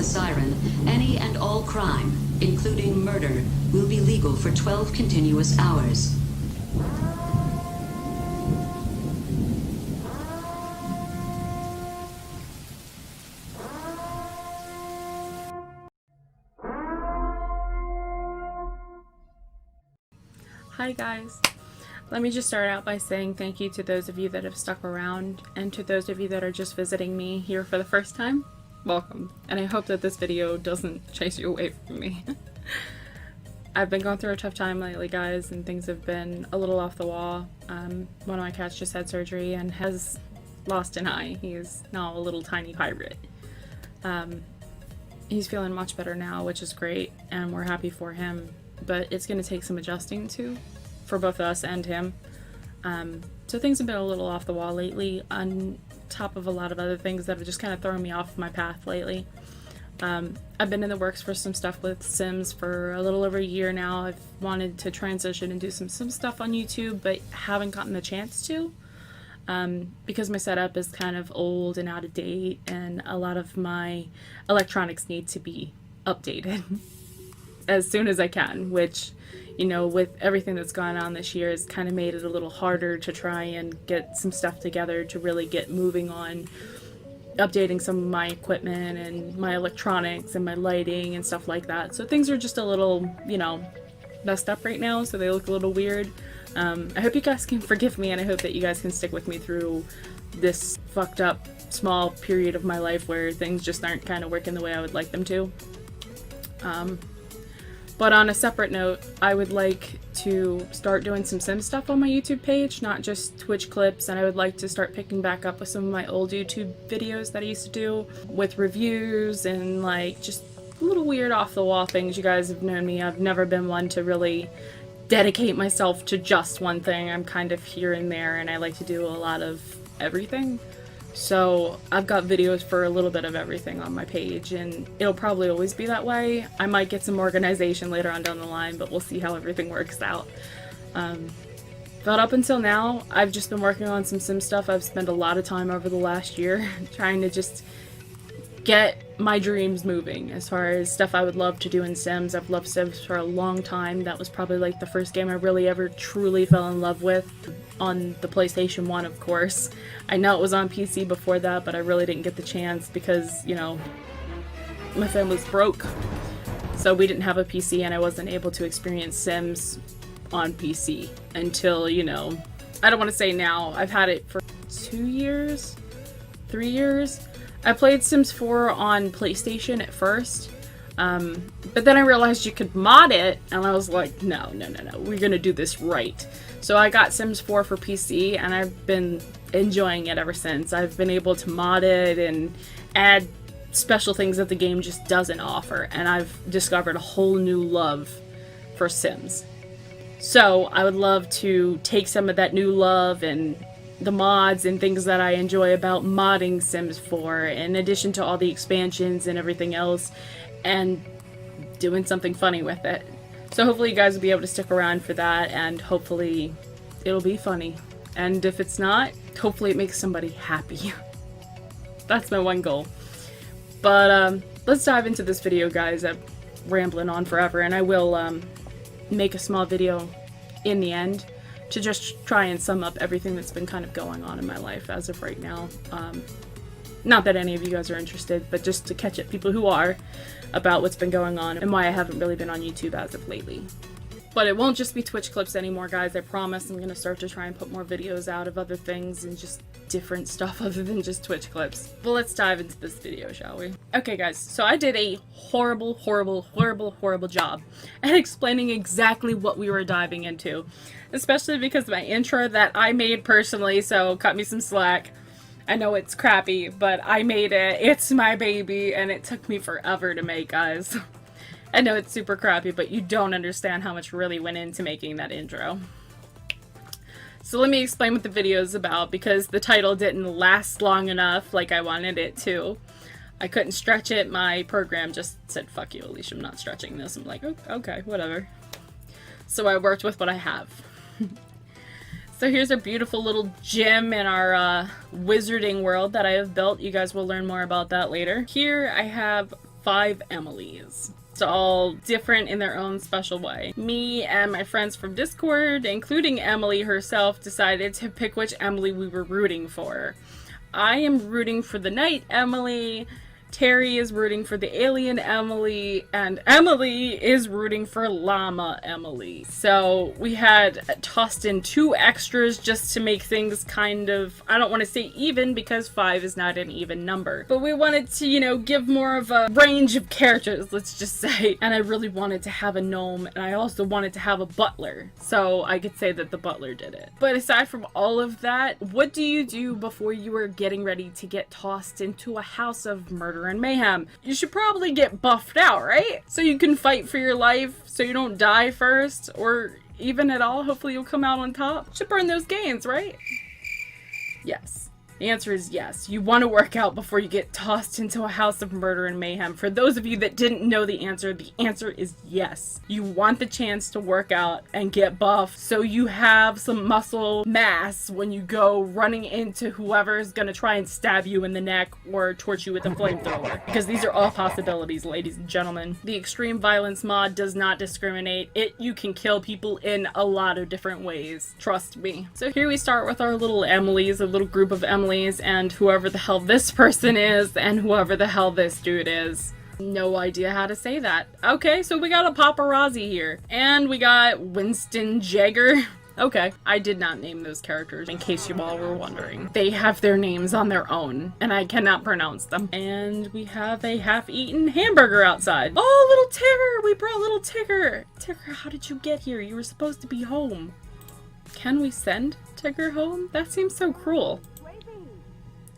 the siren, any and all crime, including murder, will be legal for 12 continuous hours. Hi guys, let me just start out by saying thank you to those of you that have stuck around, and to those of you that are just visiting me here for the first time, welcome, and I hope that this video doesn't chase you away from me. I've been going through a tough time lately guys, and things have been a little off the wall. One of my cats just had surgery and has lost an eye. He is now a little tiny pirate. He's feeling much better now, which is great, and we're happy for him. But it's going to take some adjusting to, for both us and him. So things have been a little off the wall lately, on top of a lot of other things that have just kind of thrown me off my path lately. I've been in the works for some stuff with Sims for a little over a year now. I've wanted to transition and do some stuff on YouTube, but haven't gotten the chance to. Because my setup is kind of old and out of date, and a lot of my electronics need to be updated as soon as I can, which, you know, with everything that's gone on this year has kind of made it a little harder to try and get some stuff together to really get moving on updating some of my equipment and my electronics and my lighting and stuff like that. So things are just a little, you know, messed up right now, so they look a little weird. I hope you guys can forgive me, and I hope that you guys can stick with me through this fucked up small period of my life where things just aren't kind of working the way I would like them to. But on a separate note, I would like to start doing some Sim stuff on my YouTube page, not just Twitch clips, and I would like to start picking back up with some of my old YouTube videos that I used to do with reviews and like just little weird off the wall things. You guys have known me, I've never been one to really dedicate myself to just one thing. I'm kind of here and there, and I like to do a lot of everything. So I've got videos for a little bit of everything on my page, and it'll probably always be that way. I might get some organization later on down the line, but we'll see how everything works out. But up until now, I've just been working on some Sim stuff. I've spent a lot of time over the last year trying to just get my dreams moving as far as stuff I would love to do in Sims. I've loved Sims for a long time. That was probably like the first game I really ever truly fell in love with, on the PlayStation 1 of course. I know it was on PC before that, but I really didn't get the chance because, you know, my family's broke, so we didn't have a PC and I wasn't able to experience Sims on PC until, you know, I don't want to say now, I've had it for 2 years, 3 years. I played Sims 4 on PlayStation at first, but then I realized you could mod it, and I was like, no, we're gonna do this right. So I got Sims 4 for PC, and I've been enjoying it ever since. I've been able to mod it and add special things that the game just doesn't offer, and I've discovered a whole new love for Sims. So I would love to take some of that new love and the mods and things that I enjoy about modding Sims 4, in addition to all the expansions and everything else, and doing something funny with it. So hopefully you guys will be able to stick around for that, and hopefully it'll be funny. And if it's not, hopefully it makes somebody happy. That's my one goal. But let's dive into this video, guys. I'm rambling on forever, and I will make a small video in the end to just try and sum up everything that's been kind of going on in my life as of right now. Not that any of you guys are interested, but just to catch up people who are about what's been going on and why I haven't really been on YouTube as of lately. But it won't just be Twitch clips anymore, guys. I promise I'm gonna start to try and put more videos out of other things and just different stuff other than just Twitch clips. But let's dive into this video, shall we? Okay, guys, so I did a horrible job at explaining exactly what we were diving into. Especially because my intro that I made personally, so cut me some slack. I know it's crappy, but I made it. It's my baby, and it took me forever to make, guys. I know it's super crappy, but you don't understand how much really went into making that intro. So let me explain what the video is about, because the title didn't last long enough like I wanted it to. I couldn't stretch it. My program just said, fuck you, Alicia, I'm not stretching this. I'm like, okay, whatever. So I worked with what I have. So here's a beautiful little gym in our wizarding world that I have built. You guys will learn more about that later. Here I have 5 Emilies. It's all different in their own special way. Me and my friends from Discord, including Emilie herself, decided to pick which Emilie we were rooting for. I am rooting for the Knight Emilie, Terry is rooting for the Alien Emilie, and Emilie is rooting for Llama Emilie. So we had tossed in 2 extras just to make things kind of, I don't want to say even because 5 is not an even number, but we wanted to, you know, give more of a range of characters, let's just say. And I really wanted to have a gnome, and I also wanted to have a butler, so I could say that the butler did it. But aside from all of that, what do you do before you are getting ready to get tossed into a house of murder and mayhem? You should probably get buffed out, right? So you can fight for your life, so you don't die first, or even at all. Hopefully you'll come out on top. Should burn those gains, right? Yes. The answer is yes. You want to work out before you get tossed into a house of murder and mayhem. For those of you that didn't know the answer is yes. You want the chance to work out and get buff so you have some muscle mass when you go running into whoever is going to try and stab you in the neck or torch you with a flamethrower. Because these are all possibilities, ladies and gentlemen. The extreme violence mod does not discriminate. You can kill people in a lot of different ways. Trust me. So here we start with our little Emilies, a little group of Emilies, and whoever the hell this person is and whoever the hell this dude is. No idea how to say that. Okay, so we got a paparazzi here. And we got Winston Jagger. Okay, I did not name those characters, in case you all were wondering. They have their names on their own, and I cannot pronounce them. And we have a half-eaten hamburger outside. Oh, little Tigger! We brought little Tigger! Tigger, how did you get here? You were supposed to be home. Can we send Tigger home? That seems so cruel.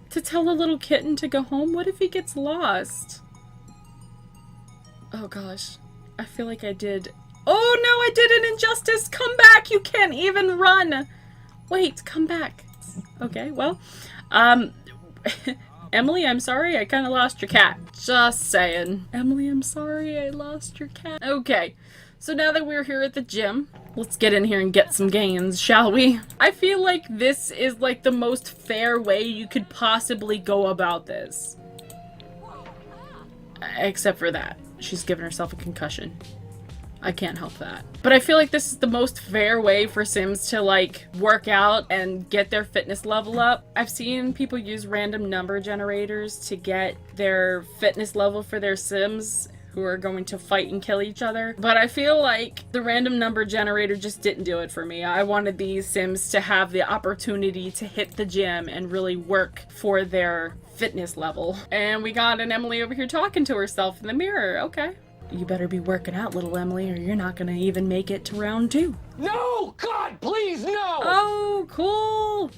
To tell a little kitten to go home? What if he gets lost? Oh gosh. I feel like I did. Oh no, I did an injustice! Come back! You can't even run! Wait, come back. Okay, well. Emilie, I'm sorry, I kinda lost your cat. Just saying. Emilie, I'm sorry, I lost your cat. Okay. So now that we're here at the gym, let's get in here and get some gains, shall we? I feel like this is like the most fair way you could possibly go about this. Except for that. She's given herself a concussion. I can't help that. But I feel like this is the most fair way for Sims to like work out and get their fitness level up. I've seen people use random number generators to get their fitness level for their Sims who are going to fight and kill each other. But I feel like the random number generator just didn't do it for me. I wanted these Sims to have the opportunity to hit the gym and really work for their fitness level. And we got an Emilie over here talking to herself in the mirror. Okay. You better be working out, little Emilie, or you're not gonna even make it to round 2. No! God, please, no! Oh, cool!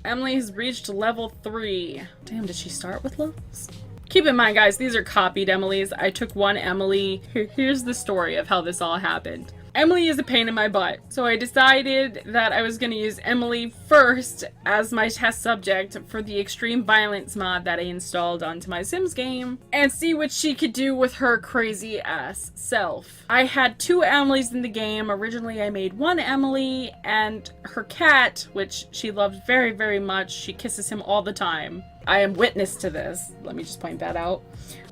Emilie has reached level 3. Damn, did she start with levels? Keep in mind, guys, these are copied Emilies. I took one Emilie. Here's the story of how this all happened. Emilie is a pain in my butt, so I decided that I was going to use Emilie first as my test subject for the extreme violence mod that I installed onto my Sims game, and see what she could do with her crazy ass self. I had 2 Emilies in the game. Originally I made one Emilie and her cat, which she loved very, very much. She kisses him all the time. I am witness to this. Let me just point that out.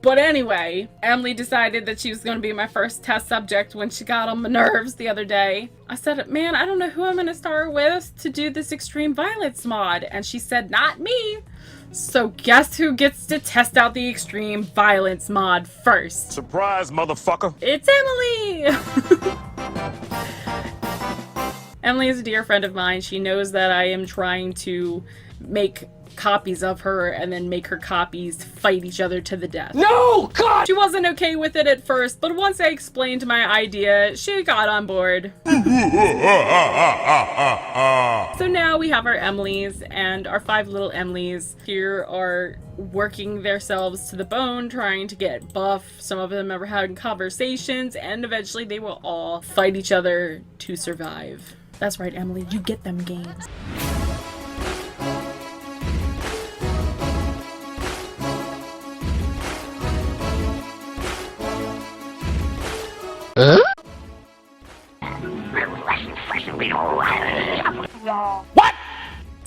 But anyway, Emilie decided that she was going to be my first test subject when she got on my nerves the other day. I said, man, I don't know who I'm going to start with to do this extreme violence mod. And she said, not me. So guess who gets to test out the extreme violence mod first? Surprise, motherfucker. It's Emilie! Emilie is a dear friend of mine. She knows that I am trying to make copies of her and then make her copies fight each other to the death. No! God! She wasn't okay with it at first, but once I explained my idea, she got on board. So now we have our Emilies, and our 5 little Emilies here are working themselves to the bone, trying to get buff. Some of them are having conversations, and eventually they will all fight each other to survive. That's right, Emilie, you get them games. What?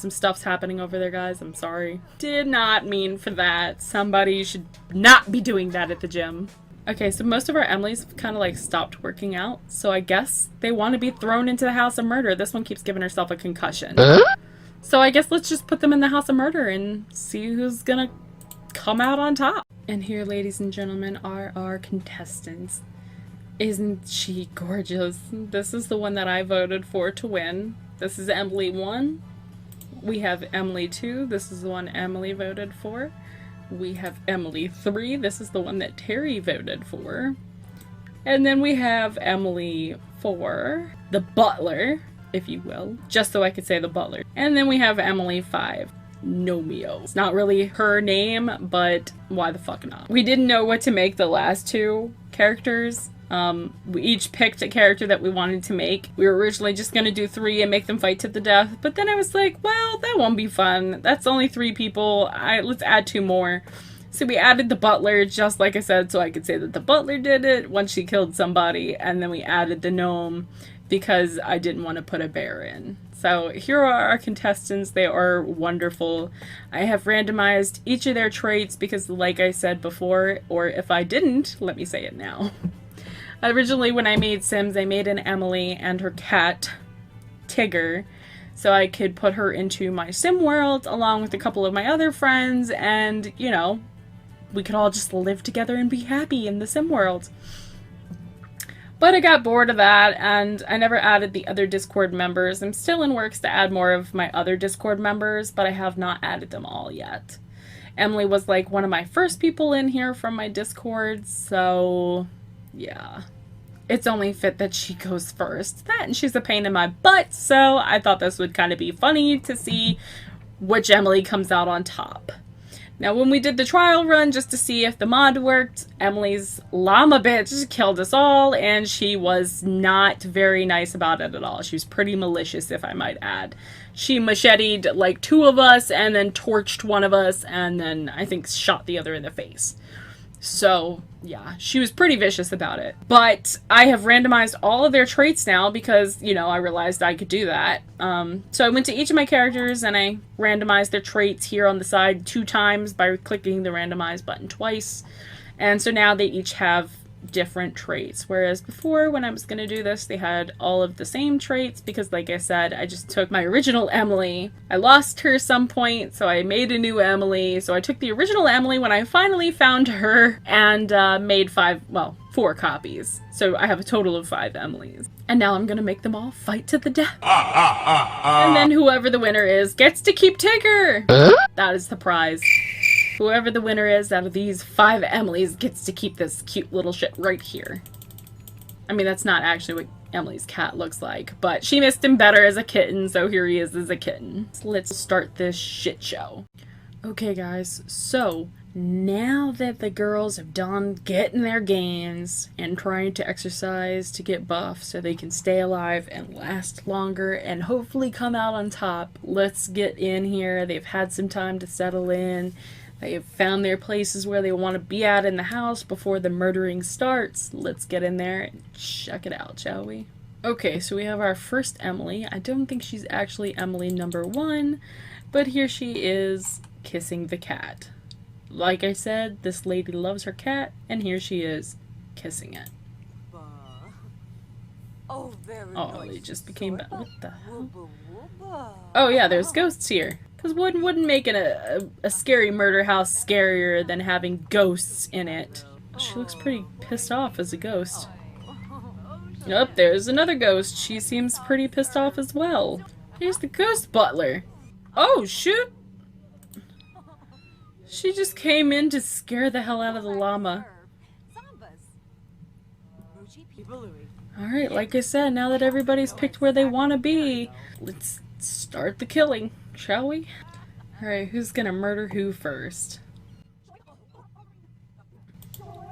Some stuff's happening over there, guys. I'm sorry. Did not mean for that. Somebody should not be doing that at the gym. Okay, so most of our Emilys have kind of like stopped working out, so I guess they want to be thrown into the house of murder. This one keeps giving herself a concussion. So I guess let's just put them in the house of murder and see who's gonna come out on top. And here, ladies and gentlemen, are our contestants. Isn't she gorgeous? This is the one that I voted for to win. This is Emilie 1. We have Emilie 2. This is the one Emilie voted for. We have Emilie 3. This is the one that Terry voted for. And then we have Emilie 4, the butler, if you will, just so I could say the butler. And then we have Emilie 5, Gnomeo. It's not really her name, but why the fuck not? We didn't know what to make the last two characters. We each picked a character that we wanted to make. We were originally just gonna do 3 and make them fight to the death, but then I was like, well, that won't be fun. That's only 3 people. Let's add 2 more. So we added the butler, just like I said, so I could say that the butler did it once she killed somebody, and then we added the gnome because I didn't want to put a bear in. So here are our contestants. They are wonderful. I have randomized each of their traits because, like I said before, or if I didn't, let me say it now. Originally, when I made Sims, I made an Emilie and her cat, Tigger, so I could put her into my sim world along with a couple of my other friends, and, you know, we could all just live together and be happy in the sim world. But I got bored of that, and I never added the other Discord members. I'm still in works to add more of my other Discord members, but I have not added them all yet. Emilie was like one of my first people in here from my Discord, so yeah. It's only fit that she goes first. That, and she's a pain in my butt, so I thought this would kind of be funny to see which Emilie comes out on top. Now, when we did the trial run just to see if the mod worked, Emilie's llama bitch killed us all, and she was not very nice about it at all. She was pretty malicious, if I might add. She macheted like 2 of us, and then torched one of us, and then I think shot the other in the face. So, yeah, she was pretty vicious about it. But I have randomized all of their traits now because, you know, I realized I could do that. So I went to each of my characters and I randomized their traits here on the side 2 times by clicking the randomize button twice. And so now they each have different traits, whereas before when I was going to do this they had all of the same traits because, like I said, I just took my original Emilie. I lost her some point, so I made a new Emilie. So I took the original Emilie when I finally found her and made 4 copies. So I have a total of 5 Emilies. And now I'm gonna make them all fight to the death. And then whoever the winner is gets to keep Tigger! That is the prize. Whoever the winner is out of these 5 Emilies gets to keep this cute little shit right here. I mean, that's not actually what Emilie's cat looks like, but she missed him better as a kitten, so here he is as a kitten. So let's start this shit show. Okay, guys, so now that the girls have done getting their gains and trying to exercise to get buff so they can stay alive and last longer and hopefully come out on top, let's get in here. They've had some time to settle in. They have found their places where they want to be at in the house before the murdering starts. Let's get in there and check it out, shall we? Okay, so we have our first Emilie. I don't think she's actually Emilie number 1, but here she is kissing the cat. Like I said, this lady loves her cat, and here she is kissing it. Oh, very Oh, nice. they just became bad. What the hell? Oh yeah, there's ghosts here. Because wouldn't making a scary murder house scarier than having ghosts in it. She looks pretty pissed off as a ghost. Oh, there's another ghost. She seems pretty pissed off as well. Here's the ghost butler. Oh, shoot! She just came in to scare the hell out of the llama. Alright, like I said, now that everybody's picked where they want to be, let's start the killing, shall we? Alright, who's gonna murder who first?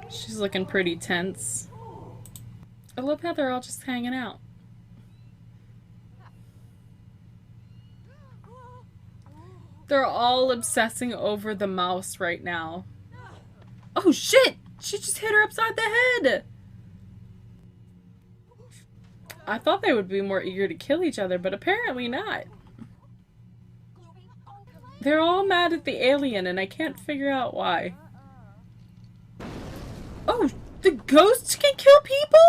She's looking pretty tense. I love how they're all just hanging out. They're all obsessing over the mouse right now. Oh shit! She just hit her upside the head! I thought they would be more eager to kill each other, but apparently not. They're all mad at the alien, and I can't figure out why. Oh, the ghosts can kill people?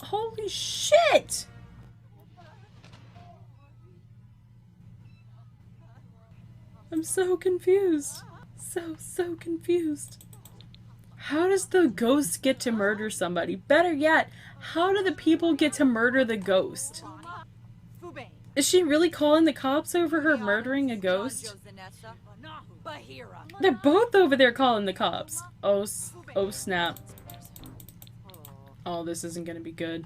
Holy shit! I'm so confused. So confused. How does the ghost get to murder somebody? Better yet, how do the people get to murder the ghost? Is she really calling the cops over her murdering a ghost? They're both over there calling the cops. Oh, oh snap. Oh, this isn't gonna be good.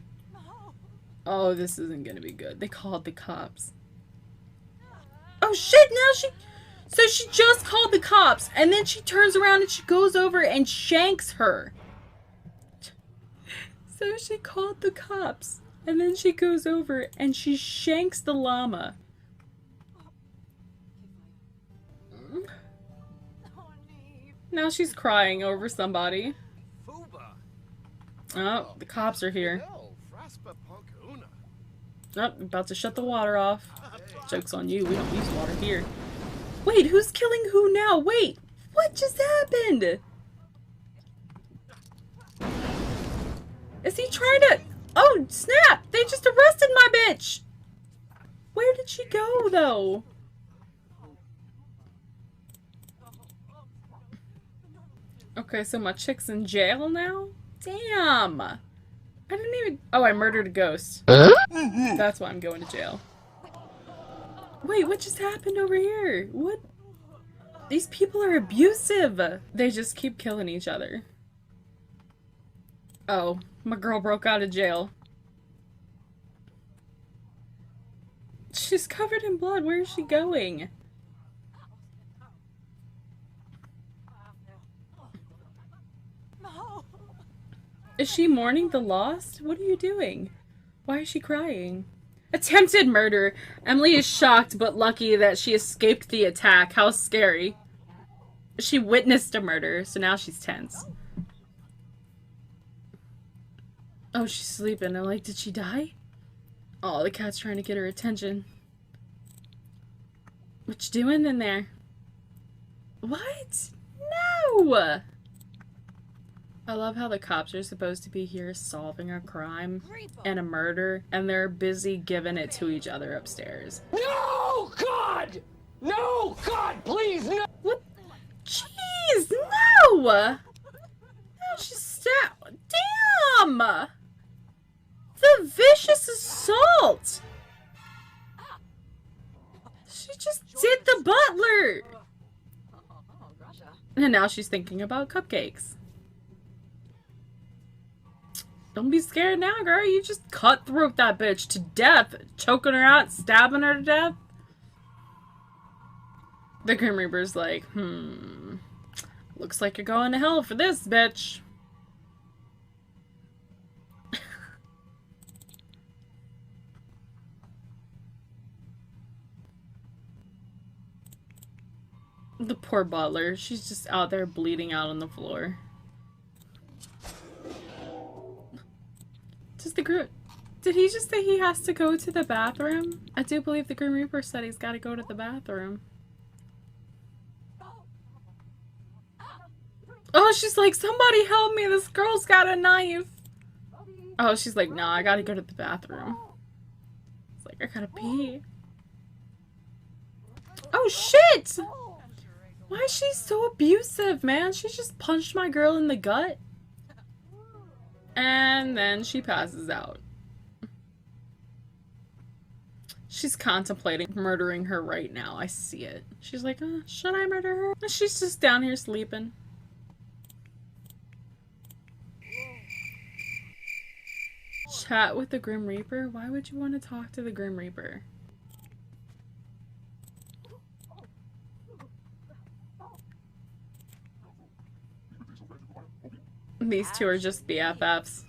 Oh, this isn't gonna be good. They called the cops. Oh shit, so she just called the cops, and then she turns around and she goes over and shanks her. So she called the cops, and then she goes over and she shanks the llama. Now she's crying over somebody. Oh, the cops are here. Oh, about to shut the water off. Joke's on you, we don't use water here. Wait, who's killing who now? Wait, what just happened? Is he trying to... Oh, snap! They just arrested my bitch! Where did she go, though? Okay, so my chick's in jail now? Damn! I didn't even... Oh, I murdered a ghost. That's why I'm going to jail. Wait, what just happened over here? What? These people are abusive! They just keep killing each other. Oh, my girl broke out of jail. She's covered in blood. Where is she going? Is she mourning the lost? What are you doing? Why is she crying? Attempted murder. Emily is shocked but lucky that she escaped the attack. How scary. She witnessed a murder, so now she's tense. Oh, she's sleeping. I'm like, did she die? Oh, the cat's trying to get her attention. What you doing in there? What? No! I love how the cops are supposed to be here solving a crime and a murder, and they're busy giving it to each other upstairs. No, God! No, God, please, no! What? Jeez, no! No, she's stabbed. Damn! The vicious assault! She just did the butler! And now she's thinking about cupcakes. Don't be scared now, girl. You just cutthroat that bitch to death. Choking her out, stabbing her to death. The Grim Reaper's like, looks like you're going to hell for this, bitch. The poor butler. She's just out there bleeding out on the floor. Did he just say he has to go to the bathroom? I do believe the Grim Reaper said he's got to go to the bathroom. Oh, she's like, somebody help me, this girl's got a knife. Oh, she's like, no, I gotta go to the bathroom. It's like, I gotta pee. Oh, shit! Why is she so abusive, man? She just punched my girl in the gut. And then she passes out. She's contemplating murdering her right now. I see it. She's like, should I murder her? And she's just down here sleeping. Chat with the Grim Reaper? Why would you want to talk to the Grim Reaper? These two are just BFFs.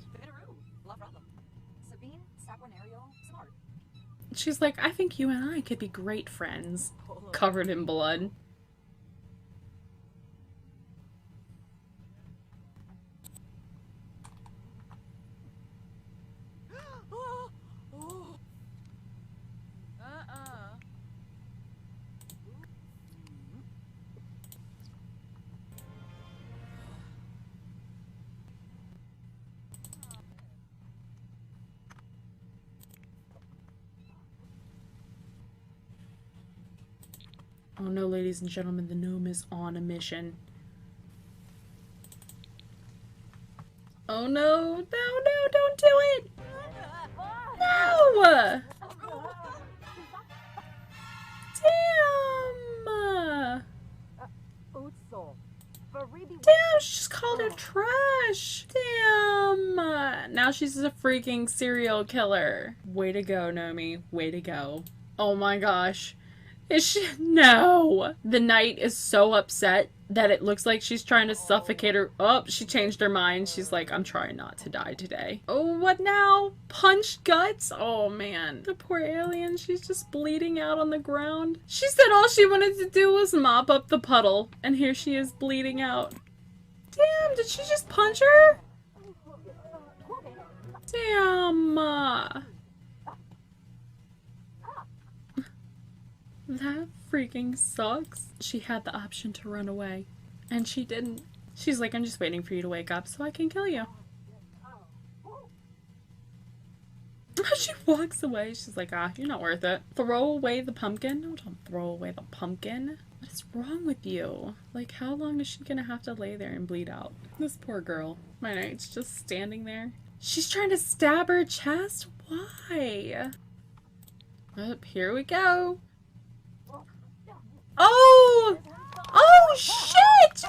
She's like, I think you and I could be great friends. Covered in blood. Oh no, ladies and gentlemen, the gnome is on a mission. Oh no, no, no, don't do it! No! Damn! Damn, she just called her trash! Damn! Now she's a freaking serial killer. Way to go, Nomi. Way to go. Oh my gosh. Is she? No! The knight is so upset that it looks like she's trying to suffocate her. Oh, she changed her mind. She's like, I'm trying not to die today. Oh, what now? Punch guts? Oh man. The poor alien, she's just bleeding out on the ground. She said all she wanted to do was mop up the puddle. And here she is bleeding out. Damn, did she just punch her? Damn. That freaking sucks. She had the option to run away, and she didn't. She's like, I'm just waiting for you to wake up so I can kill you. She walks away. She's like, ah, you're not worth it. Throw away the pumpkin? No, don't throw away the pumpkin. What is wrong with you? Like, how long is she gonna have to lay there and bleed out? This poor girl. My knight's just standing there. She's trying to stab her chest? Why? Oh, here we go. Oh! Oh, shit!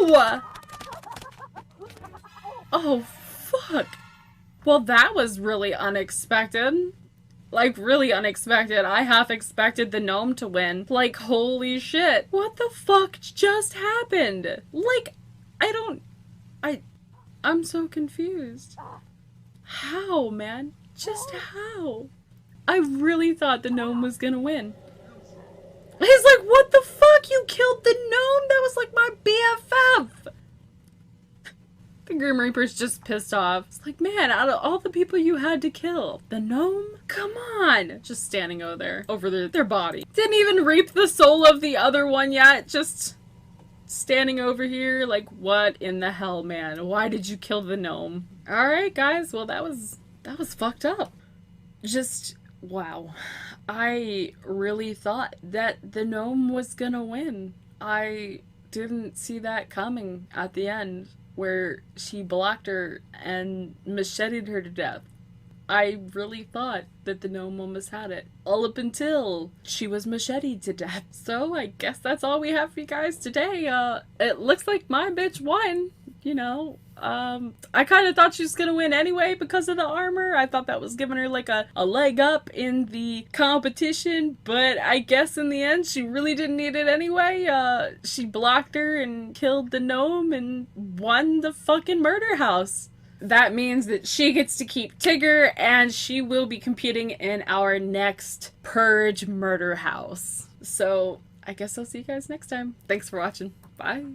No! Oh, fuck. Well, that was really unexpected. Like, really unexpected. I half expected the gnome to win. Like, holy shit. What the fuck just happened? Like, I'm so confused. How, man? Just how? I really thought the gnome was gonna win. He's like, what the fuck? You killed the gnome? That was like my BFF. The Grim Reaper's just pissed off. It's like, man, out of all the people you had to kill, the gnome? Come on. Just standing over their body. Didn't even reap the soul of the other one yet. Just standing over here like, what in the hell, man? Why did you kill the gnome? Alright, guys. Well, that was fucked up. Just, wow. I really thought that the gnome was gonna win. I didn't see that coming at the end, where she blocked her and macheted her to death. I really thought that the gnome almost had it. All up until she was macheted to death. So I guess that's all we have for you guys today. It looks like my bitch won, you know. I kind of thought she was gonna win anyway because of the armor. I thought that was giving her like a leg up in the competition, but I guess in the end she really didn't need it anyway. She blocked her and killed the gnome and won the fucking murder house. That means that she gets to keep Tigger, and she will be competing in our next Purge murder house. So I guess I'll see you guys next time. Thanks for watching. Bye.